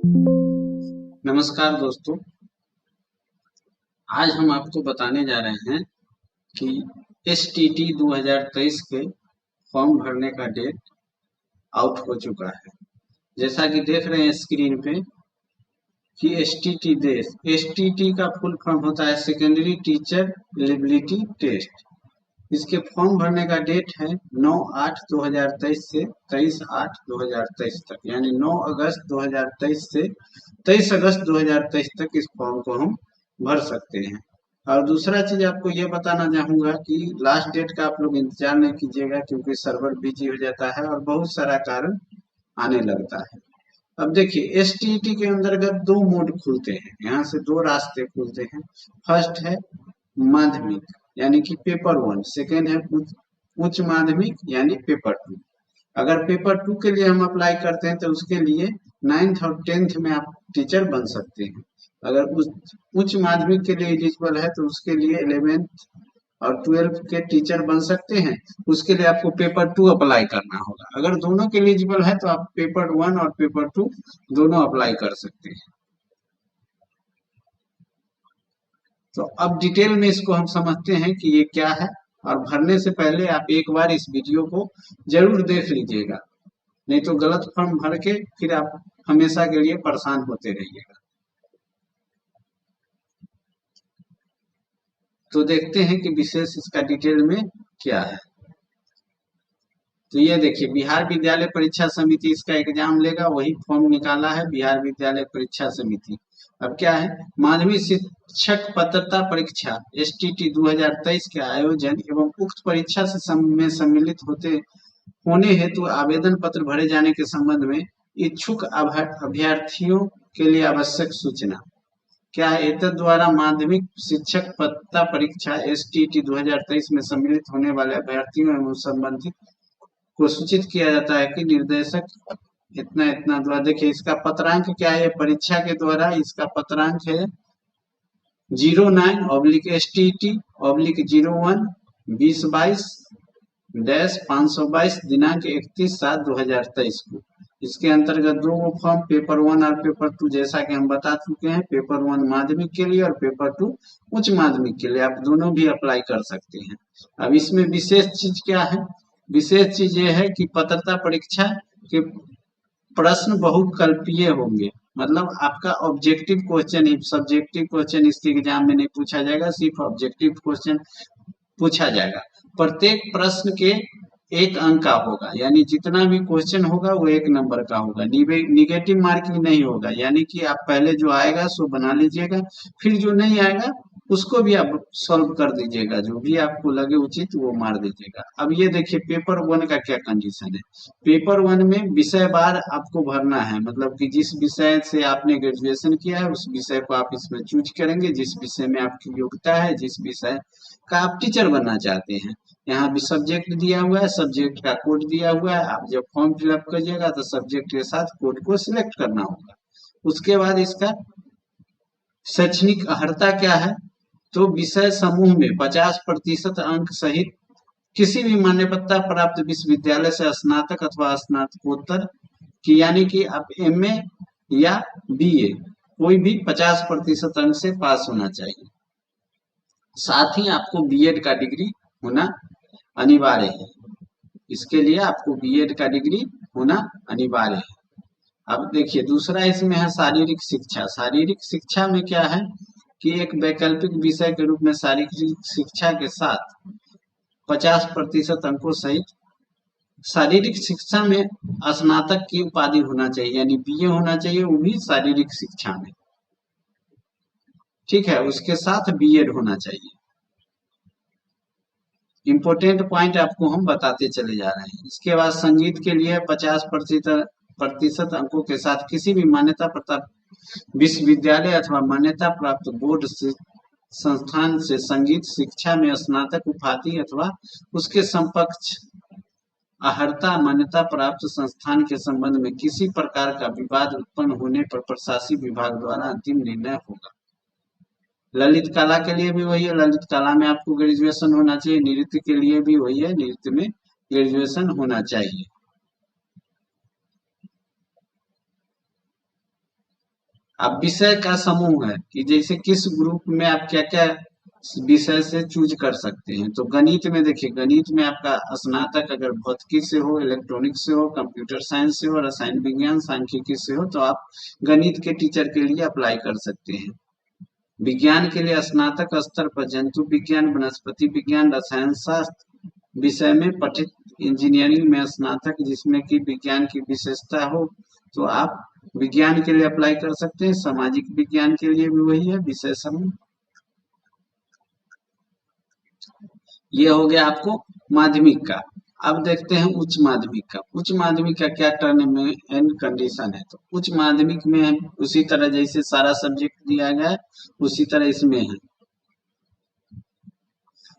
नमस्कार दोस्तों, आज हम आपको बताने जा रहे हैं कि STT 2023 के फॉर्म भरने का डेट आउट हो चुका है। जैसा कि देख रहे हैं स्क्रीन पे कि STT का फुल फॉर्म होता है सेकेंडरी टीचर एलिजिबिलिटी टेस्ट। इसके फॉर्म भरने का डेट है 9/8/2023 से 23/8/2023 तक, यानी 9 अगस्त 2023 से 23 अगस्त 2023 तक इस फॉर्म को हम भर सकते हैं। और दूसरा चीज आपको ये बताना चाहूंगा कि लास्ट डेट का आप लोग इंतजार नहीं कीजिएगा, क्योंकि सर्वर बिजी हो जाता है और बहुत सारा कारण आने लगता है। अब देखिए, STT के अंतर्गत दो मोड खुलते हैं, यहाँ से दो रास्ते खुलते हैं। फर्स्ट है माध्यमिक यानी कि पेपर 1, सेकेंड है उच्च माध्यमिक यानी पेपर 2। अगर पेपर 2 के लिए हम अप्लाई करते हैं तो उसके लिए 9th और 10th में आप टीचर बन सकते हैं। अगर उच्च माध्यमिक के लिए एलिजिबल है तो उसके लिए 11th और 12th के टीचर बन सकते हैं। उसके लिए आपको पेपर 2 अप्लाई करना होगा। अगर दोनों के एलिजिबल है तो आप पेपर 1 और पेपर 2 दोनों अप्लाई कर सकते हैं। तो अब डिटेल में इसको हम समझते हैं कि ये क्या है, और भरने से पहले आप एक बार इस वीडियो को जरूर देख लीजिएगा, नहीं तो गलत फॉर्म भर के फिर आप हमेशा के लिए परेशान होते रहिएगा। तो देखते हैं कि विशेष इसका डिटेल में क्या है। तो ये देखिए, बिहार विद्यालय परीक्षा समिति इसका एग्जाम लेगा, वही फॉर्म निकाला है बिहार विद्यालय परीक्षा समिति। अब क्या है, माध्यमिक शिक्षक पात्रता परीक्षा STT 2023 के आयोजन एवं उक्त परीक्षा से में सम्मिलित होने हेतु आवेदन पत्र भरे जाने के संबंध में इच्छुक अभ्यर्थियों के लिए आवश्यक सूचना क्या है। एतद द्वारा माध्यमिक शिक्षक पात्रता परीक्षा STT 2023 में सम्मिलित होने वाले अभ्यर्थियों एवं संबंधित को सूचित किया जाता है कि निर्देशक इतना इतना द्वारा, देखिए इसका पत्रांक क्या है, परीक्षा के द्वारा इसका पत्रांक है 09/STT/01 2022-522 दिनांक 31/7/2023 को। इसके अंतर्गत दो फॉर्म, पेपर 1 और पेपर 2, जैसा कि हम बता चुके हैं। पेपर 1 माध्यमिक के लिए और पेपर 2 उच्च माध्यमिक के लिए, आप दोनों भी अप्लाई कर सकते हैं। अब इसमें विशेष चीज क्या है, विशेष चीज ये है कि पात्रता परीक्षा के प्रश्न बहुकल्पीय होंगे। मतलब आपका ऑब्जेक्टिव क्वेश्चन ही, सब्जेक्टिव क्वेश्चन इस एग्जाम में नहीं पूछा जाएगा, सिर्फ ऑब्जेक्टिव क्वेश्चन पूछा जाएगा। प्रत्येक प्रश्न के 1 अंक का होगा, यानी जितना भी क्वेश्चन होगा वो 1 नंबर का होगा। निगेटिव मार्किंग नहीं होगा, यानी कि आप पहले जो आएगा सो बना लीजिएगा, फिर जो नहीं आएगा उसको भी आप सॉल्व कर दीजिएगा, जो भी आपको लगे उचित वो मार दीजिएगा। अब ये देखिए पेपर 1 का क्या कंडीशन है। पेपर 1 में विषय बार आपको भरना है, मतलब कि जिस विषय से आपने ग्रेजुएशन किया है उस विषय को आप इसमें चूज करेंगे, जिस विषय में आपकी योग्यता है, जिस विषय का आप टीचर बनना चाहते हैं। यहाँ भी सब्जेक्ट दिया हुआ है, सब्जेक्ट का कोड दिया हुआ है। आप जब फॉर्म फिलअप करिएगा तो सब्जेक्ट के साथ कोड को सिलेक्ट करना होगा। उसके बाद इसका शैक्षणिक अर्हता क्या है, तो विषय समूह में 50% अंक सहित किसी भी मान्यता प्राप्त विश्वविद्यालय से स्नातक अथवा स्नातकोत्तर की, यानी कि आप MA या BA कोई भी 50% अंक से पास होना चाहिए। साथ ही आपको B.Ed का डिग्री होना अनिवार्य है। इसके लिए आपको B.Ed का डिग्री होना अनिवार्य है। अब देखिए दूसरा इसमें है शारीरिक शिक्षा। शारीरिक शिक्षा में क्या है कि एक वैकल्पिक विषय के रूप में शारीरिक शिक्षा के साथ 50% अंकों सहित शारीरिक शिक्षा में स्नातक की उपाधि होना चाहिए, यानी BA होना चाहिए, वो भी शारीरिक शिक्षा में। ठीक है, उसके साथ B.Ed होना चाहिए। इम्पोर्टेंट पॉइंट आपको हम बताते चले जा रहे हैं। इसके बाद संगीत के लिए 50% अंकों के साथ किसी भी मान्यता प्राप्त विश्वविद्यालय अथवा मान्यता प्राप्त बोर्ड से संस्थान से संगीत शिक्षा में स्नातक उपाधि अथवा उसके समकक्ष अर्हता मान्यता प्राप्त संस्थान के संबंध में किसी प्रकार का विवाद उत्पन्न होने पर प्रशासनिक विभाग द्वारा अंतिम निर्णय होगा। ललित कला के लिए भी वही है, ललित कला में आपको ग्रेजुएशन होना चाहिए। नृत्य के लिए भी वही है, नृत्य में ग्रेजुएशन होना चाहिए। अब विषय का समूह है कि जैसे किस ग्रुप में आप क्या क्या विषय से चूज कर सकते हैं। तो गणित में देखिए, गणित में आपका स्नातक अगर भौतिकी से हो, इलेक्ट्रॉनिक्स से हो, कंप्यूटर साइंस से हो, रसायन विज्ञान सांख्यिकी से हो, तो आप गणित के टीचर के लिए अप्लाई कर सकते हैं। विज्ञान के लिए स्नातक स्तर पर जंतु विज्ञान, वनस्पति विज्ञान, रसायन शास्त्र विषय में पठित, इंजीनियरिंग में स्नातक जिसमें कि विज्ञान की विशेषता हो, तो आप विज्ञान के लिए अप्लाई कर सकते हैं। सामाजिक विज्ञान के लिए भी वही है विषय समूह। ये हो गया आपको माध्यमिक का। अब देखते हैं उच्च माध्यमिक का। उच्च माध्यमिक का क्या टर्म में एंड कंडीशन है। तो उच्च माध्यमिक में उसी तरह जैसे सारा सब्जेक्ट दिया गया है उसी तरह इसमें है।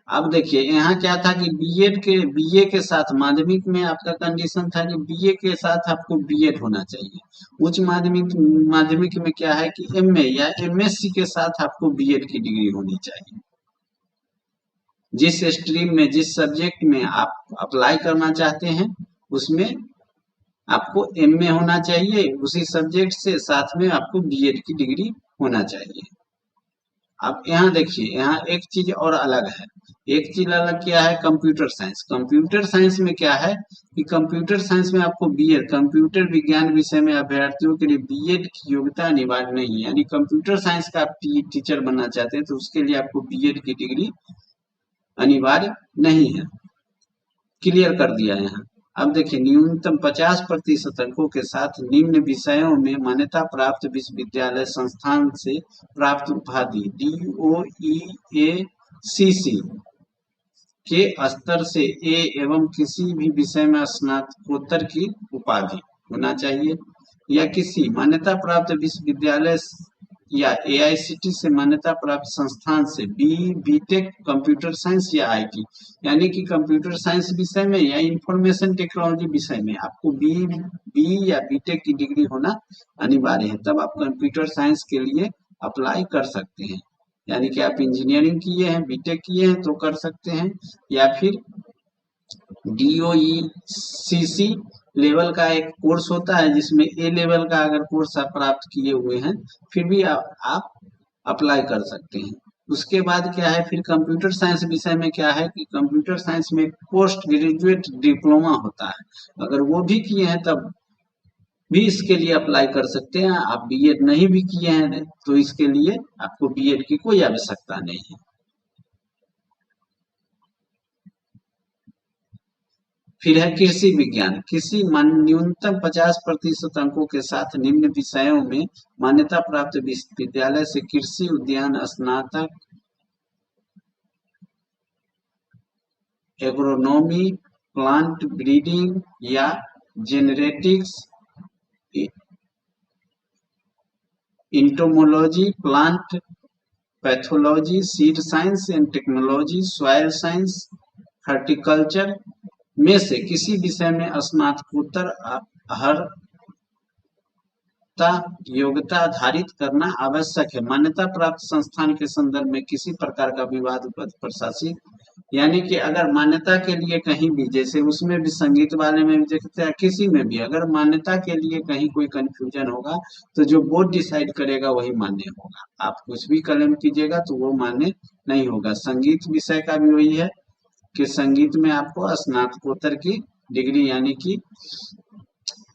अब देखिए यहाँ क्या था कि बीए के साथ माध्यमिक में आपका कंडीशन था कि बीए के साथ आपको बीएड होना चाहिए। उच्च माध्यमिक माध्यमिक में क्या है कि एमए या एमएससी के साथ आपको बीएड की डिग्री होनी चाहिए। जिस स्ट्रीम में, जिस सब्जेक्ट में आप अप्लाई करना चाहते हैं उसमें आपको एमए होना चाहिए, उसी सब्जेक्ट से साथ में आपको बीएड की डिग्री होना चाहिए। अब यहाँ देखिए, यहाँ एक चीज और अलग है। एक चीज अलग क्या है, कंप्यूटर साइंस। कंप्यूटर साइंस में क्या है कि कंप्यूटर साइंस में आपको बीएड, कंप्यूटर विज्ञान विषय में अभ्यर्थियों के लिए बीएड की योग्यता अनिवार्य नहीं है। यानी कंप्यूटर साइंस का आप टीचर बनना चाहते हैं तो उसके लिए आपको बीएड की डिग्री अनिवार्य नहीं है। क्लियर कर दिया यहाँ। अब देखिए, न्यूनतम 50% अंकों के साथ निम्न विषयों में मान्यता प्राप्त विश्वविद्यालय संस्थान से प्राप्त उपाधि DOEACC के स्तर से ए एवं किसी भी विषय में स्नातकोत्तर की उपाधि होना चाहिए, या किसी मान्यता प्राप्त विश्वविद्यालय या एआईसीटी से मान्यता प्राप्त संस्थान से बीटेक कंप्यूटर साइंस या आईटी, यानी कि कंप्यूटर साइंस विषय में या इंफॉर्मेशन टेक्नोलॉजी विषय में आपको बी या बीटेक की डिग्री होना अनिवार्य है, तब आप कंप्यूटर साइंस के लिए अप्लाई कर सकते हैं। यानी कि आप इंजीनियरिंग किए हैं, बीटेक किए हैं तो कर सकते हैं, या फिर DOECC लेवल का एक कोर्स होता है जिसमें ए लेवल का अगर कोर्स आप प्राप्त किए हुए हैं फिर भी आप अप्लाई कर सकते हैं। उसके बाद क्या है, फिर कंप्यूटर साइंस विषय में क्या है कि कंप्यूटर साइंस में पोस्ट ग्रेजुएट डिप्लोमा होता है, अगर वो भी किए हैं तब भी इसके लिए अप्लाई कर सकते हैं। आप बीएड नहीं भी किए हैं तो इसके लिए आपको बीएड की कोई आवश्यकता नहीं है। फिर है कृषि विज्ञान। कृषि न्यूनतम 50% अंकों के साथ निम्न विषयों में मान्यता प्राप्त विश्वविद्यालय से कृषि उद्यान स्नातक, एग्रोनॉमी, प्लांट ब्रीडिंग या genetics, entomology, plant pathology, seed science and technology, soil science, horticulture में से किसी विषय में स्नातकोत्तर योग्यता आधारित करना आवश्यक है। मान्यता प्राप्त संस्थान के संदर्भ में किसी प्रकार का विवाद प्रशासित, यानी कि अगर मान्यता के लिए कहीं भी, जैसे उसमें भी संगीत वाले में भी देखते हैं, किसी में भी अगर मान्यता के लिए कहीं कोई कंफ्यूजन होगा तो जो बोर्ड डिसाइड करेगा वही मान्य होगा। आप कुछ भी क्लेम कीजिएगा तो वो मान्य नहीं होगा। संगीत विषय का भी वही है कि संगीत में आपको स्नातकोत्तर की डिग्री यानी कि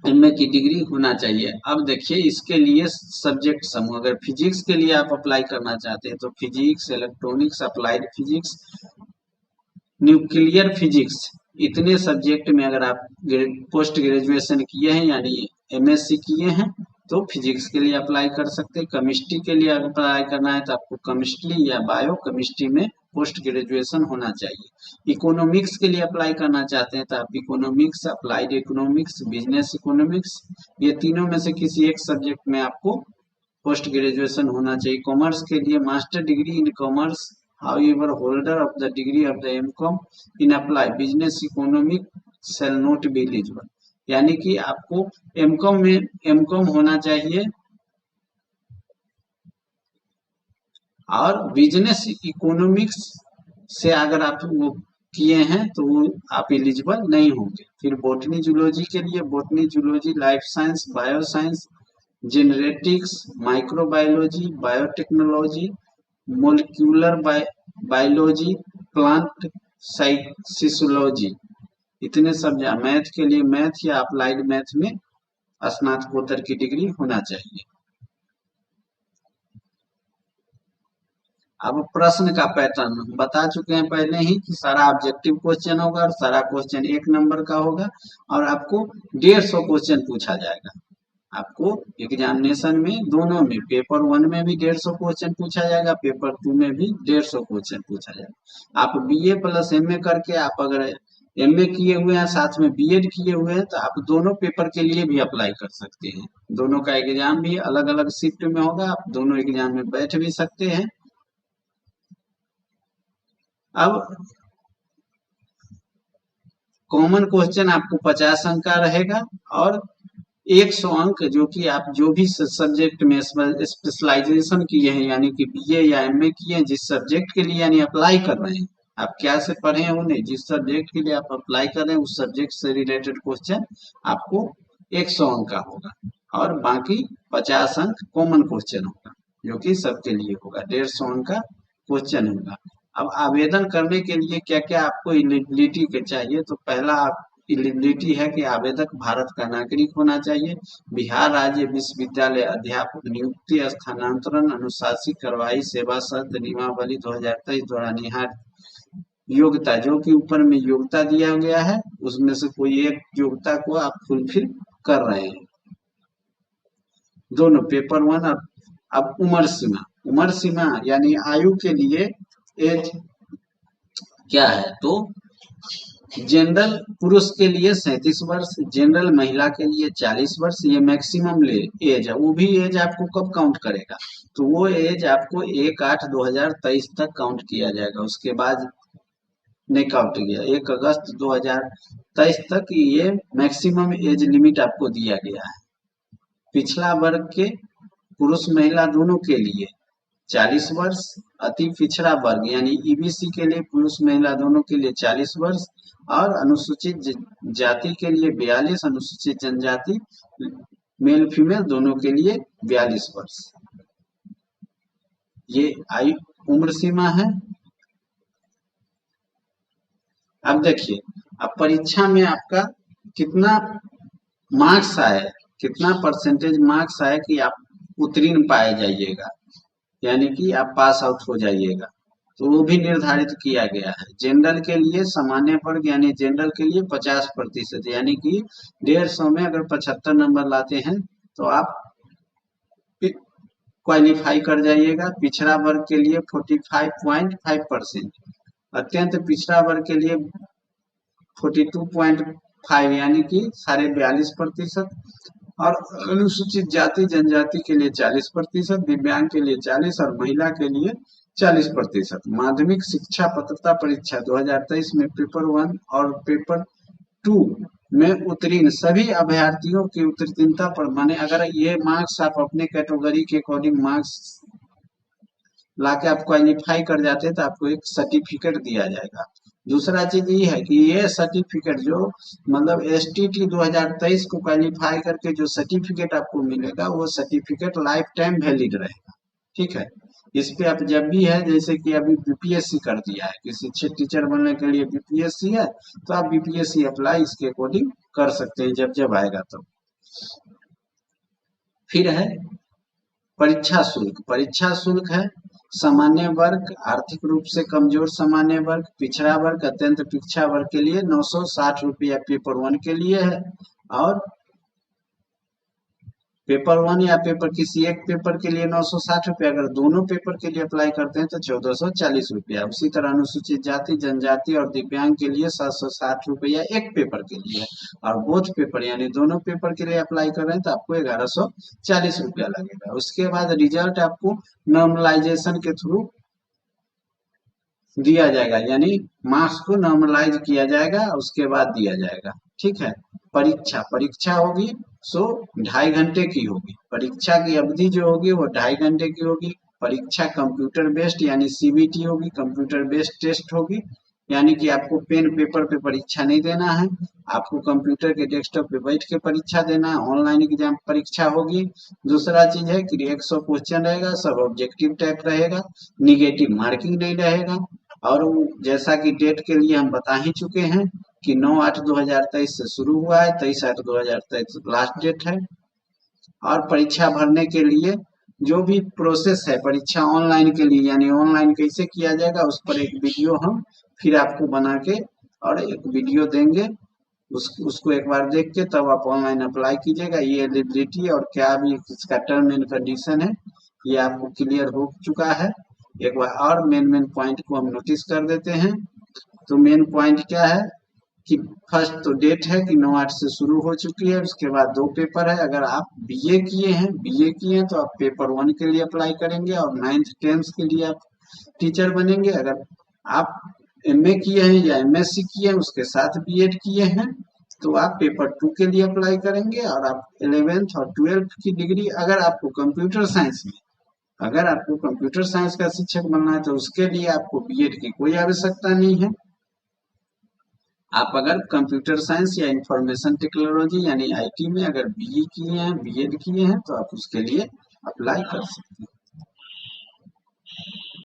एमए की डिग्री होना चाहिए। अब देखिए इसके लिए सब्जेक्ट समूह, अगर फिजिक्स के लिए आप अप्लाई करना चाहते हैं तो physics, electronics, applied physics, nuclear physics, इतने सब्जेक्ट में अगर आप पोस्ट ग्रेजुएशन किए हैं यानी एमएससी किए हैं तो फिजिक्स के लिए अप्लाई कर सकते हैं। केमिस्ट्री के लिए अप्लाई करना है तो आपको केमिस्ट्री या बायो केमिस्ट्री में पोस्ट ग्रेजुएशन होना चाहिए। इकोनॉमिक्स के लिए अप्लाई करना चाहते हैं तो आप economics, applied economics, business economics, ये तीनों में से किसी एक सब्जेक्ट में आपको पोस्ट ग्रेजुएशन होना चाहिए। कॉमर्स के लिए master degree in commerce, however holder of the degree of the MCOM in applied business economics shall not be eligible, यानी कि आपको एमकॉम में एमकॉम होना चाहिए और बिजनेस इकोनॉमिक्स से अगर आप वो किए हैं तो वो आप एलिजिबल नहीं होंगे। फिर बोटनी जूलॉजी के लिए botany zoology, life science, bio science, genetics, microbiology, biotechnology, molecular biology, plant cytology. इतने सब मैथ के लिए मैथ या अप्लाइड मैथ में स्नातकोत्तर की डिग्री होना चाहिए। अब प्रश्न का पैटर्न हम बता चुके हैं पहले ही कि सारा ऑब्जेक्टिव क्वेश्चन होगा और सारा क्वेश्चन 1 नंबर का होगा और आपको 150 क्वेश्चन पूछा जाएगा। आपको एग्जामिनेशन में दोनों में पेपर 1 में भी 150 क्वेश्चन पूछा जाएगा, पेपर 2 में भी 150 क्वेश्चन पूछा जाएगा। आप बीए प्लस एमए करके आप अगर एमए किए हुए हैं साथ में बीएड किए हुए हैं तो आप दोनों पेपर के लिए भी अप्लाई कर सकते हैं। दोनों का एग्जाम भी अलग अलग शिफ्ट में होगा, आप दोनों एग्जाम में बैठ भी सकते हैं। अब कॉमन क्वेश्चन आपको 50 अंक का रहेगा और 100 अंक जो कि आप जो भी सब्जेक्ट में स्पेशलाइजेशन किए हैं यानी कि बीए या एमए किए हैं, जिस सब्जेक्ट के लिए यानी अप्लाई कर रहे हैं, आप क्या से पढ़े हैं उन्हें, जिस सब्जेक्ट के लिए आप अप्लाई कर रहे हैं उस सब्जेक्ट से रिलेटेड क्वेश्चन आपको 100 अंक का होगा और बाकी 50 अंक कॉमन क्वेश्चन होगा जो कि सबके लिए होगा। 150 अंक का क्वेश्चन होगा। अब आवेदन करने के लिए क्या क्या आपको एलिजिबिलिटी के चाहिए, तो पहला एलिजिबिलिटी है कि आवेदक भारत का नागरिक होना चाहिए, बिहार राज्य विश्वविद्यालय अध्यापक नियुक्ति स्थानांतरण अनुशासित कार्रवाई सेवा शर्त नियमावली 2023 द्वारा निहार योग्यता, जो कि ऊपर में योग्यता दिया गया है उसमें से कोई एक योग्यता को आप फुलफिल कर रहे हैं। दोनों पेपर 1 और अब उम्र सीमा यानी आयु के लिए एज क्या है, तो जनरल पुरुष के लिए 37 वर्ष, जनरल महिला के लिए 40 वर्ष, ये मैक्सिमम एज है। वो भी एज आपको कब काउंट करेगा, तो वो एज आपको 1/8/2023 तक काउंट किया जाएगा, उसके बाद नहीं काउंट किया। 1 अगस्त 2023 तक ये मैक्सिमम एज लिमिट आपको दिया गया है। पिछला वर्ग के पुरुष महिला दोनों के लिए 40 वर्ष, अति पिछड़ा वर्ग यानी ईबीसी के लिए पुरुष महिला दोनों के लिए 40 वर्ष और अनुसूचित जाति के लिए 42, अनुसूचित जनजाति मेल फीमेल दोनों के लिए 42 वर्ष। ये आयु उम्र सीमा है। अब देखिए, अब परीक्षा में आपका कितना मार्क्स आए, कितना परसेंटेज मार्क्स आए कि आप उत्तीर्ण पाए जाइएगा यानी कि आप पास आउट हो जाइएगा, तो वो भी निर्धारित किया गया है। जनरल के लिए सामान्य वर्ग यानी जनरल के लिए 50% यानी कि 150 में अगर 75 नंबर लाते हैं तो आप क्वालिफाई कर जाइएगा। पिछड़ा वर्ग के लिए 45.5%, अत्यंत पिछड़ा वर्ग के लिए 42.5 यानी कि 42.5% और अनुसूचित जाति जनजाति के लिए 40%, दिव्यांग के लिए 40 और महिला के लिए 40%। माध्यमिक शिक्षा पात्रता परीक्षा 2023 में पेपर 1 और पेपर 2 में उत्तीर्ण सभी अभ्यर्थियों की उत्तीर्णता पर माने अगर ये मार्क्स आप अपने कैटेगरी के अकॉर्डिंग मार्क्स लाके आप क्वालिफाई कर जाते हैं तो आपको एक सर्टिफिकेट दिया जाएगा। दूसरा चीज ये है कि ये सर्टिफिकेट जो मतलब एसटीटी 2023 को क्वालिफाई करके जो सर्टिफिकेट आपको मिलेगा वो सर्टिफिकेट लाइफ टाइम वैलिड रहेगा। ठीक है, इस पे आप जब भी है जैसे कि अभी बीपीएससी कर दिया है, किसी टीचर बनने के लिए बीपीएससी है तो आप बीपीएससी अप्लाई इसके अकॉर्डिंग कर सकते हैं जब जब आएगा तब। फिर है परीक्षा शुल्क। परीक्षा शुल्क है सामान्य वर्ग, आर्थिक रूप से कमजोर सामान्य वर्ग, पिछड़ा वर्ग, अत्यंत पिछड़ा वर्ग के लिए 960 रुपया पेपर 1 के लिए है और पेपर 1 या पेपर किसी एक पेपर के लिए 960 रुपया, अगर दोनों पेपर के लिए अप्लाई करते हैं तो 1440 रुपया। उसी तरह अनुसूचित जाति जनजाति और दिव्यांग के लिए 760 रुपया एक पेपर के लिए और बोथ पेपर यानी दोनों पेपर के लिए अप्लाई कर रहे हैं तो आपको 1140 रुपया लगेगा। उसके बाद रिजल्ट आपको नॉर्मलाइजेशन के थ्रू दिया जाएगा यानी मार्क्स को नॉर्मलाइज किया जाएगा उसके बाद दिया जाएगा। ठीक है, परीक्षा होगी सो 2.5 घंटे की होगी। परीक्षा की अवधि जो होगी वो 2.5 घंटे की होगी। परीक्षा कंप्यूटर बेस्ड यानी सीबीटी होगी, कंप्यूटर बेस्ड टेस्ट होगी यानी कि आपको पेन पेपर पे परीक्षा नहीं देना है, आपको कंप्यूटर के डेस्कटॉप पे बैठ के परीक्षा देना है, ऑनलाइन एग्जाम परीक्षा होगी। दूसरा चीज है कि 100 क्वेश्चन रहेगा, सब ऑब्जेक्टिव टाइप रहेगा, निगेटिव मार्किंग नहीं रहेगा। और जैसा कि डेट के लिए हम बता ही चुके हैं कि 9/8/2023 से शुरू हुआ है, 23/8/2023 लास्ट डेट है। और परीक्षा भरने के लिए जो भी प्रोसेस है परीक्षा ऑनलाइन के लिए, यानी ऑनलाइन कैसे किया जाएगा उस पर एक वीडियो हम फिर आपको बना के और एक वीडियो देंगे, उसको एक बार देख के तब आप ऑनलाइन अप्लाई कीजिएगा। ये एलिजिबिलिटी और क्या भी इसका टर्म एंड कंडीशन है ये आपको क्लियर हो चुका है। एक बार और मेन पॉइंट को हम नोटिस कर देते हैं। तो मेन पॉइंट क्या है कि फर्स्ट तो डेट है कि 9/8 से शुरू हो चुकी है, उसके बाद 2 पेपर है। अगर आप बीए किए हैं तो आप पेपर 1 के लिए अप्लाई करेंगे और 9th 10th के लिए आप टीचर बनेंगे। अगर आप एमए किए हैं या एमएससी किए हैं उसके साथ बीएड किए हैं तो आप पेपर 2 के लिए अप्लाई करेंगे। और आप 11th और 12th की डिग्री अगर आपको कंप्यूटर साइंस का शिक्षक बनना है तो उसके लिए आपको बीएड की कोई आवश्यकता नहीं है। आप अगर कंप्यूटर साइंस या इंफॉर्मेशन टेक्नोलॉजी यानी आईटी में अगर बीई किए हैं बीएड किए हैं तो आप उसके लिए अप्लाई कर सकते हैं।